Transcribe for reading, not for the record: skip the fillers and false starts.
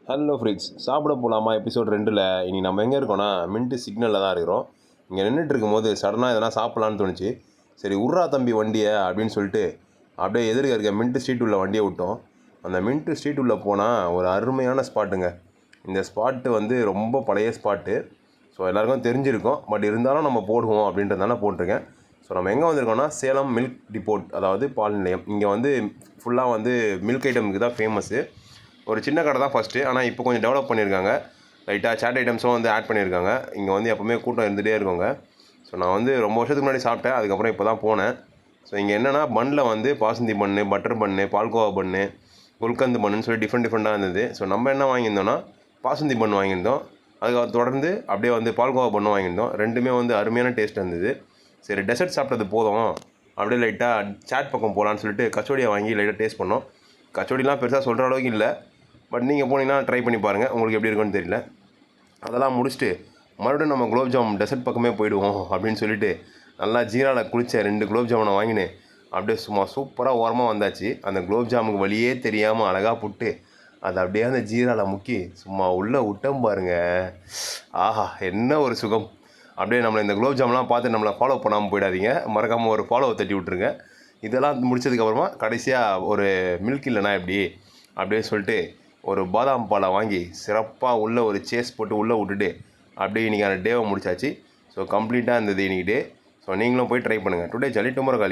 Hello friends, சாப்பிட போகலாமா episode 2ல் இனி நம்ம எங்கே இருக்கோம்னா மின்ட்டு சிக்னலில் தான் இருக்கிறோம். இங்கே நின்றுட்டு இருக்கும்போது சடனாக எதனா சாப்பிட்லான்னு தோணுச்சு. சரி உர்ரா தம்பி வண்டியை அப்படின்னு சொல்லிட்டு அப்படியே எதிர்க்க இருக்க மின்ட்டு ஸ்ட்ரீட் உள்ள வண்டியை விட்டோம். அந்த மின்ட்டு ஸ்ட்ரீட் உள்ளே போனால் ஒரு அருமையான ஸ்பாட்டுங்க. இந்த ஸ்பாட்டு வந்து ரொம்ப பழைய ஸ்பாட்டு. ஸோ எல்லாருக்கும் தெரிஞ்சிருக்கும். பட் இருந்தாலும் நம்ம போடுவோம் அப்படின்றதுனால போட்டிருக்கேன். ஸோ நம்ம எங்கே வந்திருக்கோம்னா சேலம் மில்க் டிப்போட், அதாவது பால் நிலையம். இங்கே வந்து ஃபுல்லாக வந்து மில்க் ஐட்டமுக்கு தான் ஃபேமஸ்ஸு. ஒரு சின்ன கடை தான் ஃபஸ்ட்டு, ஆனால் இப்போ கொஞ்சம் டெவலப் பண்ணியிருக்காங்க. லைட்டாக சாட் ஐட்டம்ஸும் வந்து ஆட் பண்ணியிருக்காங்க. இங்கே வந்து எப்போவுமே கூட்டம் இருந்துகிட்டே இருக்குங்க. ஸோ நான் வந்து ரொம்ப வருஷத்துக்கு முன்னாடி சாப்பிட்டேன், அதுக்கப்புறம் இப்போ தான் போனேன். ஸோ இங்கே என்னென்னா பன்னில் வந்து பாசந்தி பன்னு, பட்டர் பன்னு, பால்கோவா பன்னு, குல்கந்து பன்னுன்னு சொல்லி டிஃப்ரெண்ட்டாக இருந்தது. ஸோ நம்ம என்ன வாங்கியிருந்தோம்னா பாசந்தி பன்னு வாங்கியிருந்தோம். அதுக்கு தொடர்ந்து அப்படியே வந்து பால்கோவா பன்னு வாங்கியிருந்தோம். ரெண்டுமே வந்து அருமையான டேஸ்ட் இருந்தது. சரி டெசர்ட் சாப்பிட்டது போதும், அப்படியே லைட்டாக சாட் பக்கம் போகலான்னு சொல்லிட்டு கச்சோடியை வாங்கி லைட்டாக டேஸ்ட் பண்ணோம். கச்சோடிலாம் பெருசாக சொல்கிற அளவுக்கு இல்லை, பட் நீங்கள் போனீங்கன்னா ட்ரை பண்ணி பாருங்கள், உங்களுக்கு எப்படி இருக்குன்னு தெரியல. அதெல்லாம் முடிச்சுட்டு மறுபடியும் நம்ம குலோப் ஜாமுன் டெசர்ட் பக்கமே போயிடுவோம் அப்படின்னு சொல்லிட்டு நல்லா ஜீராவில் குளித்த 2 குலோப் ஜாமுனை வாங்கினேன். அப்படியே சும்மா சூப்பராக ஓரமாக வந்தாச்சு. அந்த குலோப் ஜாமுக்கு வழியே தெரியாமல் அழகாக புட்டு அதை அப்படியே அந்த ஜீராவில் முக்கி சும்மா உள்ளே விட்டோம் பாருங்க. ஆஹா, என்ன ஒரு சுகம். அப்படியே நம்மளை இந்த குலோப் ஜாமுன்லாம் பார்த்து நம்மளை ஃபாலோ பண்ணாமல் போயிடாதீங்க, மறக்காமல் ஒரு ஃபாலோவை தட்டி விட்ருங்க. இதெல்லாம் முடிச்சதுக்கப்புறமா கடைசியாக ஒரு மில்க் இல்லைனா எப்படி அப்படியே சொல்லிட்டு ஒரு பாதாம் பாலை வாங்கி சிறப்பாக உள்ளே ஒரு சேஸ் போட்டு உள்ளே விட்டுட்டு அப்படியே இன்றைக்கான டேவை முடிச்சாச்சு. ஸோ கம்ப்ளீட்டாக இருந்தது இன்றைக்கி டே. ஸோ நீங்களும் போய் ட்ரை பண்ணுங்கள். டுடே ஜாலி டுமாரோ காலி.